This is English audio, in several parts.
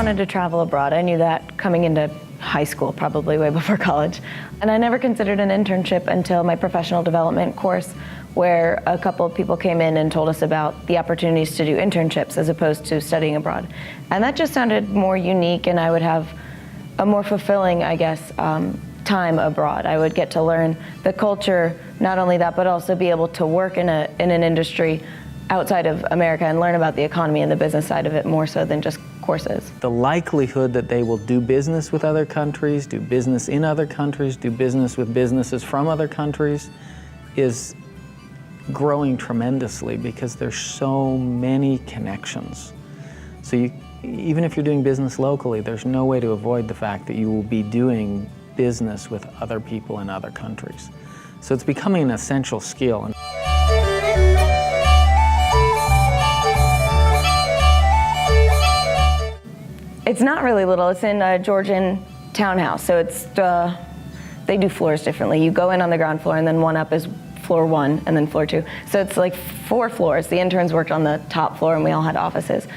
wanted to travel abroad. I knew that coming into high school, probably way before college. And I never considered an internship until my professional development course, where a couple of people came in and told us about the opportunities to do internships as opposed to studying abroad. And that just sounded more unique, and I would have a more fulfilling, I guess, time abroad. I would get to learn the culture, not only that, but also be able to work in an industry outside of America and learn about the economy and the business side of it more so than just courses. The likelihood that they will do business with other countries, do business in other countries, do business with businesses from other countries is growing tremendously because there's so many connections. So even if you're doing business locally, there's no way to avoid the fact that you will be doing business with other people in other countries. So it's becoming an essential skill. It's not really little. It's in a Georgian townhouse, so it's they do floors differently. You go in on the ground floor, and then one up is floor 1, and then floor 2. So it's like 4 floors. The interns worked on the top floor, and we all had offices.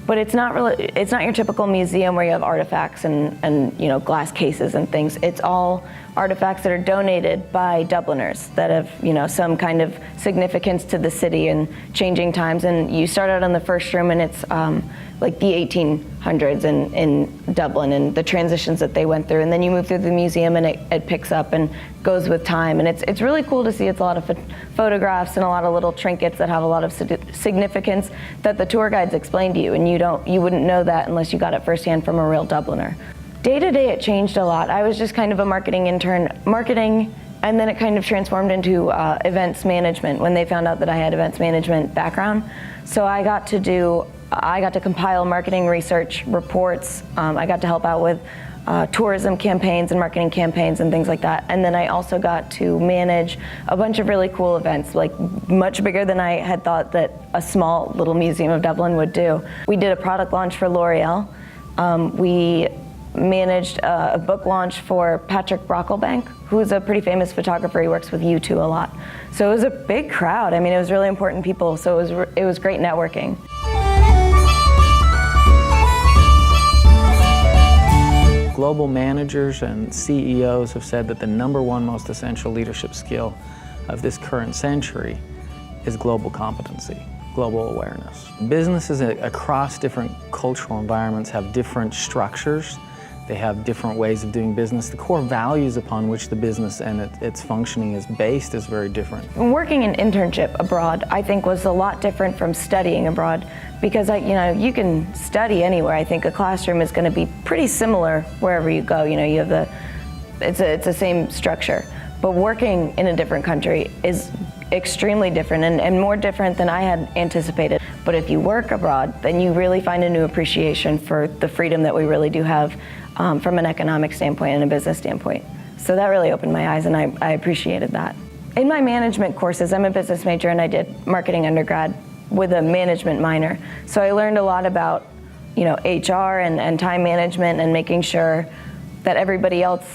But it's not your typical museum where you have artifacts and you know, glass cases and things. It's all artifacts that are donated by Dubliners that have, you know, some kind of significance to the city and changing times. And you start out in the first room, and it's like the 1800s in Dublin and the transitions that they went through. And then you move through the museum, and it picks up and goes with time. And it's really cool to see. It's a lot of photographs and a lot of little trinkets that have a lot of significance that the tour guides explain to you, and you wouldn't know that unless you got it firsthand from a real Dubliner. Day to day, it changed a lot. I was just kind of a marketing intern, and then it kind of transformed into events management when they found out that I had events management background. So I got to compile marketing research reports. I got to help out with tourism campaigns and marketing campaigns and things like that. And then I also got to manage a bunch of really cool events, like much bigger than I had thought that a small Little Museum of Dublin would do. We did a product launch for L'Oreal. We managed a book launch for Patrick Brocklebank, who's a pretty famous photographer. He works with U2 a lot. So it was a big crowd. I mean, it was really important people, so it was great networking. Global managers and CEOs have said that the #1 most essential leadership skill of this current century is global competency, global awareness. Businesses across different cultural environments have different structures. They have different ways of doing business. The core values upon which the business and its functioning is based is very different. Working an internship abroad, I think, was a lot different from studying abroad because you can study anywhere. I think a classroom is going to be pretty similar wherever you go. You know, you have it's the same structure. But working in a different country is extremely different and more different than I had anticipated. But if you work abroad, then you really find a new appreciation for the freedom that we really do have from an economic standpoint and a business standpoint. So that really opened my eyes, and I appreciated that. In my management courses, I'm a business major, and I did marketing undergrad with a management minor. So I learned a lot about, you know, HR and time management and making sure that everybody else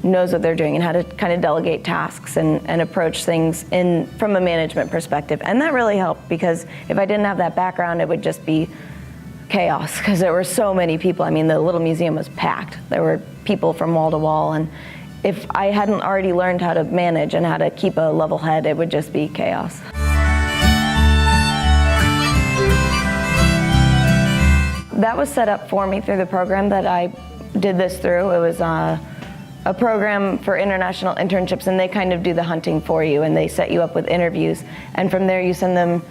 knows what they're doing and how to kind of delegate tasks and approach things from a management perspective. And that really helped, because if I didn't have that background, it would just be chaos, because there were so many people. I mean, the Little Museum was packed. There were people from wall to wall, and if I hadn't already learned how to manage and how to keep a level head, it would just be chaos. That was set up for me through the program that I did this through. It was a program for international internships, and they kind of do the hunting for you, and they set you up with interviews, and from there you send them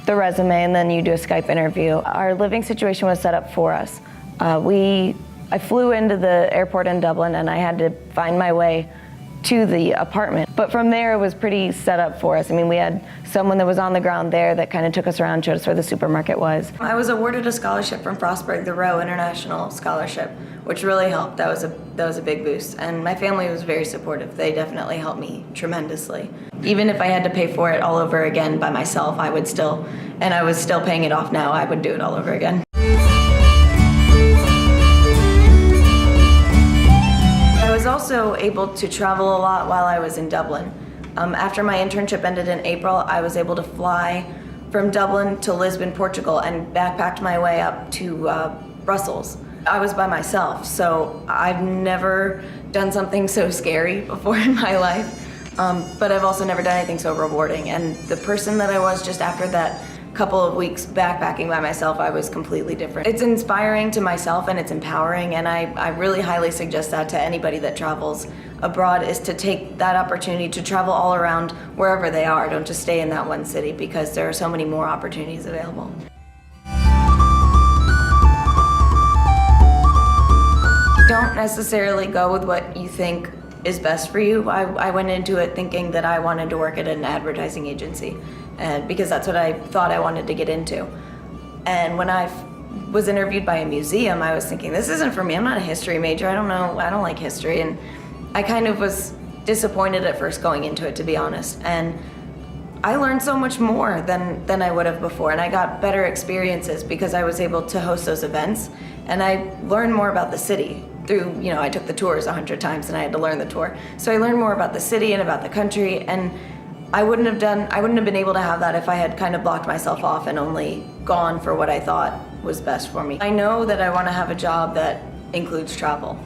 the resume, and then you do a Skype interview. Our living situation was set up for us. I flew into the airport in Dublin, and I had to find my way to the apartment. But from there, it was pretty set up for us. I mean, we had someone that was on the ground there that kind of took us around, showed us where the supermarket was. I was awarded a scholarship from Frostburg, the Rowe International Scholarship, which really helped. That was a big boost. And my family was very supportive. They definitely helped me tremendously. Even if I had to pay for it all over again by myself, I was still paying it off now, I would do it all over again. I was also able to travel a lot while I was in Dublin. After my internship ended in April, I was able to fly from Dublin to Lisbon, Portugal, and backpacked my way up to Brussels. I was by myself, so I've never done something so scary before in my life, but I've also never done anything so rewarding. And the person that I was just after that couple of weeks backpacking by myself, I was completely different. It's inspiring to myself and it's empowering, and I really highly suggest that to anybody that travels abroad, is to take that opportunity to travel all around wherever they are. Don't just stay in that one city, because there are so many more opportunities available. Don't necessarily go with what you think is best for you. I went into it thinking that I wanted to work at an advertising agency, and because that's what I thought I wanted to get into. And when I was interviewed by a museum, I was thinking, this isn't for me. I'm not a history major. I don't know. I don't like history. And I kind of was disappointed at first going into it, to be honest. And I learned so much more than I would have before, and I got better experiences because I was able to host those events, and I learned more about the city through, I took the tours 100 times and I had to learn the tour. So I learned more about the city and about the country, and I wouldn't have been able to have that if I had kind of blocked myself off and only gone for what I thought was best for me. I know that I want to have a job that includes travel.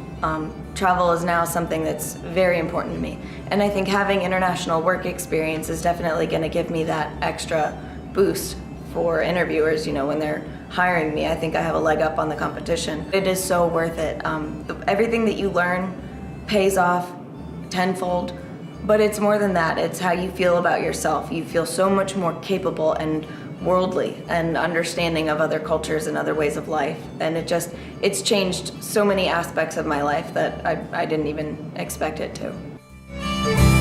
Travel is now something that's very important to me, and I think having international work experience is definitely going to give me that extra boost for interviewers, when they're hiring me. I think I have a leg up on the competition. It is so worth it. Everything that you learn pays off tenfold, but it's more than that. It's how you feel about yourself. You feel so much more capable and worldly and understanding of other cultures and other ways of life. And it's changed so many aspects of my life that I didn't even expect it to.